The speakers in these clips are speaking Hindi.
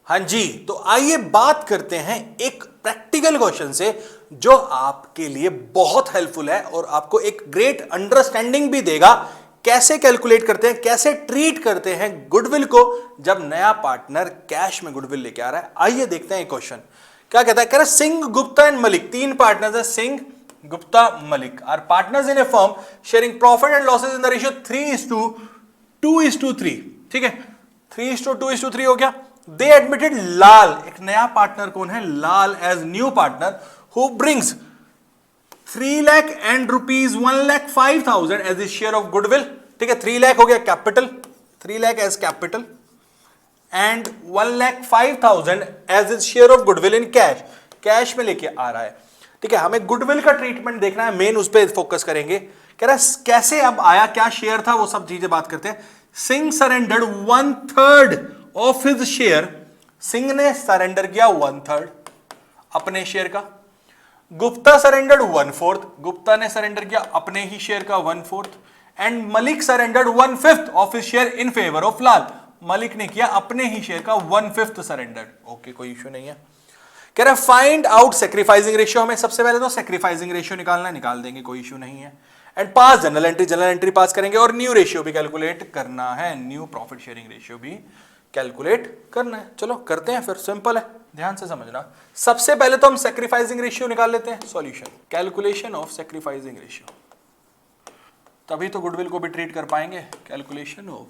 हाँ जी, तो आइए बात करते हैं एक प्रैक्टिकल क्वेश्चन से जो आपके लिए बहुत हेल्पफुल है और आपको एक ग्रेट अंडरस्टैंडिंग भी देगा कैसे कैलकुलेट करते हैं, कैसे ट्रीट करते हैं गुडविल को जब नया पार्टनर कैश में गुडविल लेके आ रहा है। आइए देखते हैं क्वेश्चन क्या कहता है। कह रहा है सिंह, गुप्ता एंड मलिक, तीन पार्टनर्स है, Singh, Gupta, Malik are partners in a firm sharing profit and losses in the ratio 3:2:3। ठीक है, 3:2:3 हो गया। दे एडमिटेड लाल, एक नया पार्टनर कौन है, Lal, as new partner who brings 3 lakh and rupees 1,05,000 as is share of goodwill. ठीक है, 3 लाख हो गया capital, 3 lakh as capital and 1,05,000 as is share of goodwill in cash, cash में लेके आ रहा है। ठीक है, हमें गुडविल का ट्रीटमेंट देखना है, मेन उस पर फोकस करेंगे। कह रहा है कैसे अब आया, क्या शेयर था, वो सब चीजें बात करते हैं। Singh surrendered 1/3 of his share, Singh ने सरेंडर किया 1/3 अपने शेयर का। गुप्ता सरेंडर्ड 1/4, गुप्ता ने सरेंडर किया अपने ही शेयर का 1/4 and Malik surrendered 1/5 of his share in favour of Lal, Malik ने किया अपने ही शेयर का 1/5 सरेंडर्ड। ओके, कोई इश्यू नहीं है। कह रहा है फाइंड आउट सैक्रिफाइसिंग रेशियो, हमें सबसे पहले तो सैक्रिफाइसिंग रेशियो निकालना है, निकाल देंगे, कोई इश्यू नहीं है। And pass general entry, general entry पास करेंगे और न्यू रेशियो भी कैलकुलेट करना है, न्यू प्रॉफिट शेयरिंग रेशियो भी कैलकुलेट करना है। चलो करते हैं फिर, सिंपल है, ध्यान से समझना। सबसे पहले तो हम सैक्रिफाइसिंग रेशियो निकाल लेते हैं। Solution, calculation of sacrificing ratio, तभी तो गुडविल को भी ट्रीट कर पाएंगे। Calculation of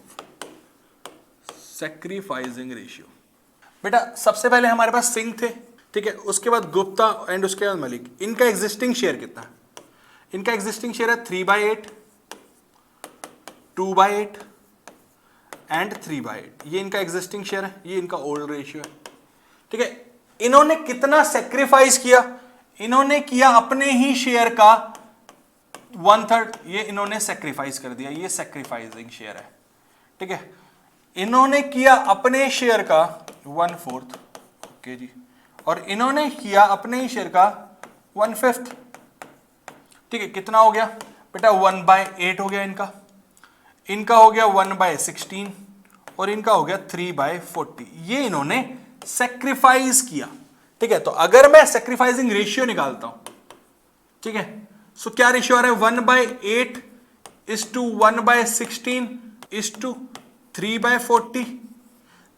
sacrificing ratio. बेटा सबसे पहले हमारे पास सिंह थे, ठीक है, उसके बाद गुप्ता एंड उसके बाद मलिक। इनका एग्जिस्टिंग शेयर कितना है, इनका एग्जिस्टिंग शेयर है 3/8, 2/8 एंड 3/8, ये इनका एग्जिस्टिंग शेयर है, ये इनका ओल्ड रेशियो है। ठीक है, इन्होंने कितना सेक्रीफाइस किया, इन्होंने किया अपने ही शेयर का 1/3, ये इन्होंने सेक्रीफाइस कर दिया, ये सेक्रीफाइसिंग शेयर है। ठीक है, इन्होंने किया अपने शेयर का 1/4, ओके जी, और इन्होंने किया अपने ही शेयर का 1/5। ठीक है, कितना हो गया बेटा, 1/8 हो गया इनका, इनका हो गया 1/16 और इनका हो गया 3/40, ये इन्होंने सेक्रीफाइस किया। ठीक है, तो अगर मैं सेक्रीफाइसिंग रेशियो निकालता हूं, ठीक है, सो क्या रेशियो आ रहा है, 1/8 is to 1/16 is to 3/40।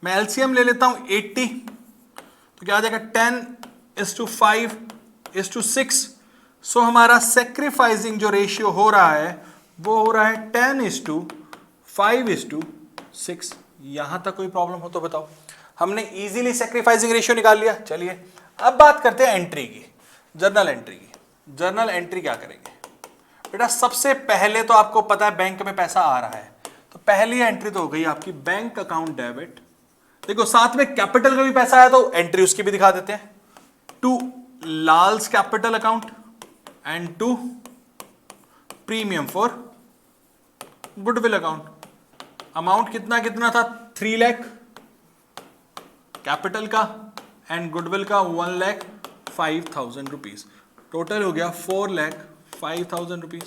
मैं एलसीएम ले लेता हूं 80, तो क्या आ जाएगा 10:5 is to 6। सो हमारा सेक्रीफाइसिंग जो रेशियो हो रहा है वो हो रहा है 10:5:6। यहां तक कोई प्रॉब्लम हो तो बताओ। हमने इजीली सेक्रीफाइसिंग रेशियो निकाल लिया। चलिए अब बात करते हैं एंट्री की, जर्नल एंट्री की। जर्नल एंट्री क्या करेंगे बेटा, सबसे पहले तो आपको पता है बैंक में पैसा आ रहा है, तो पहली एंट्री तो हो गई आपकी बैंक अकाउंट डेबिट। देखो साथ में कैपिटल का भी पैसा आया तो एंट्री उसकी भी दिखा देते हैं, to Lal's capital account and to premium for goodwill account. Amount कितना कितना था, 3 लाख कैपिटल का एंड गुडविल का 1,05,000 रुपीज, टोटल हो गया 4,05,000 रुपीज।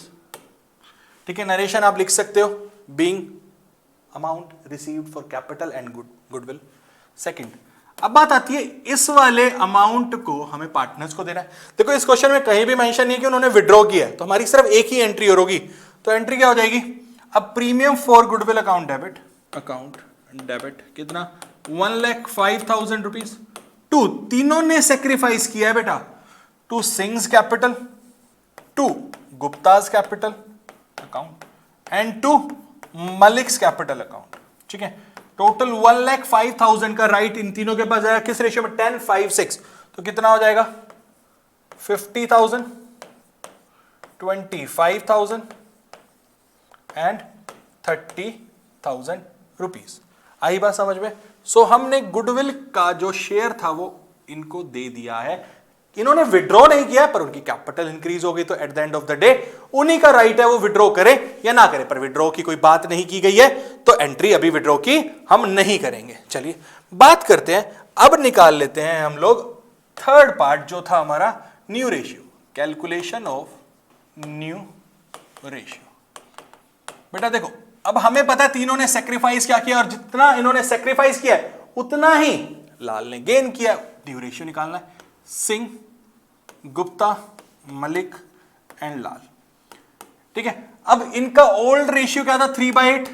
ठीक है, नरेशन आप लिख सकते हो, being amount received for capital and goodwill. Second, अब बात आती है इस वाले अमाउंट को हमें पार्टनर्स को देना है। देखो इस क्वेश्चन में कहीं भी मेंशन नहीं है कि उन्होंने विड्रॉ किया है, तो हमारी सिर्फ एक ही एंट्री होगी। तो एंट्री क्या हो जाएगी, अब premium for goodwill account debit कितना, 1,05,000 रुपीज टू, तीनों ने सेक्रीफाइस किया है बेटा, to Singh's capital, to Gupta's capital account and to Malik's capital account. ठीक है, टोटल 1,05,000 का राइट इन तीनों के पास आया, किस रेशियो में, 10:5:6। तो कितना हो जाएगा, 50,000, 25,000 एंड 30,000 रुपीज। आई बात समझ में। सो हमने गुडविल का जो शेयर था वो इनको दे दिया है, इन्होंने विड्रॉ नहीं किया पर उनकी कैपिटल इंक्रीज हो गई, तो at the end of the day उन्हीं का राइट है वो विड्रॉ करें या ना करें, पर विड्रॉ की कोई बात नहीं की गई है, तो एंट्री अभी विड्रॉ की हम नहीं करेंगे। चलिए बात करते हैं, अब निकाल लेते हैं हम लोग थर्ड पार्ट जो था हमारा new ratio, calculation of new ratio. बेटा देखो अब हमें पता है तीनों ने सेक्रीफाइस क्या किया और जितना इन्होंने सेक्रीफाइस किया है उतना ही लाल ने गेन किया, न्यू रेशियो निकालना है। सिंह, गुप्ता, मलिक एंड लाल, ठीक है। अब इनका ओल्ड रेशियो क्या था, 3/8,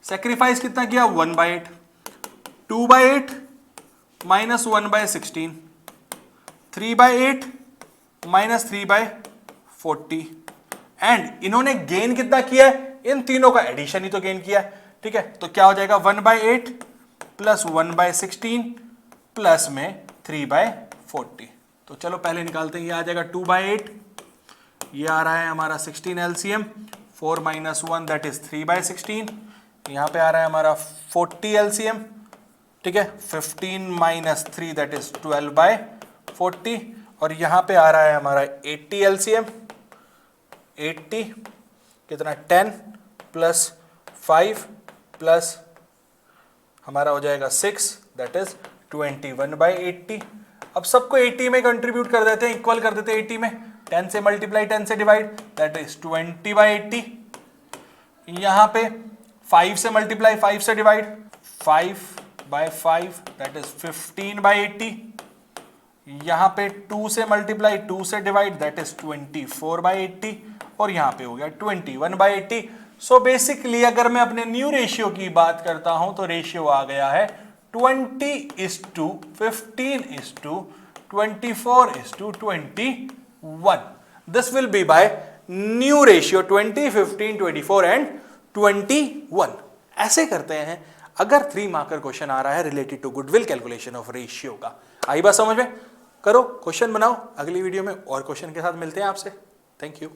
सेक्रीफाइस कितना किया, 1/8, 2/8 माइनस 1/16, 3/8 माइनस 3/40, एंड इन्होंने गेन कितना किया है, इन तीनों का एडिशन ही तो गेन किया है, ठीक है। तो क्या हो जाएगा, 1/8 प्लस 1/16 प्लस में 3/40। तो चलो पहले निकालते हैं, ये आ जाएगा 2/8, ये आ रहा है हमारा 16 एलसीएम, 4 माइनस 1 दैट इज 3/16, यहां पे आ रहा है हमारा 40 एलसीएम, ठीक है, 15 माइनस 3 दैट इज 12/40, और यहां पे आ रहा है हमारा 80 एलसीएम, 80 कितना 10 प्लस 5 प्लस हमारा हो जाएगा 6 दैट इज 21/80। अब सबको 80 में कंट्रीब्यूट कर देते हैं, इक्वल कर देते हैं 80 में, 10 से मल्टीप्लाई 10 से डिवाइड दैट इज 20/80, यहां पे 5 से मल्टीप्लाई 5 से डिवाइड 5/5 दैट इज 15/80, यहां पे 2 से मल्टीप्लाई 2 से डिवाइड दैट इज 24/80, और यहां पे हो गया 21/80। सो बेसिकली अगर मैं अपने न्यू रेशियो की बात करता हूं तो रेशियो आ गया है 20:15:24:21. This will be by new ratio 20, 15, 24 and 21. ऐसे करते हैं अगर 3 मार्कर क्वेश्चन आ रहा है related to goodwill calculation of ratio का। आई बात समझ में? करो, क्वेश्चन बनाओ, अगली वीडियो में और क्वेश्चन के साथ मिलते हैं आपसे। Thank you.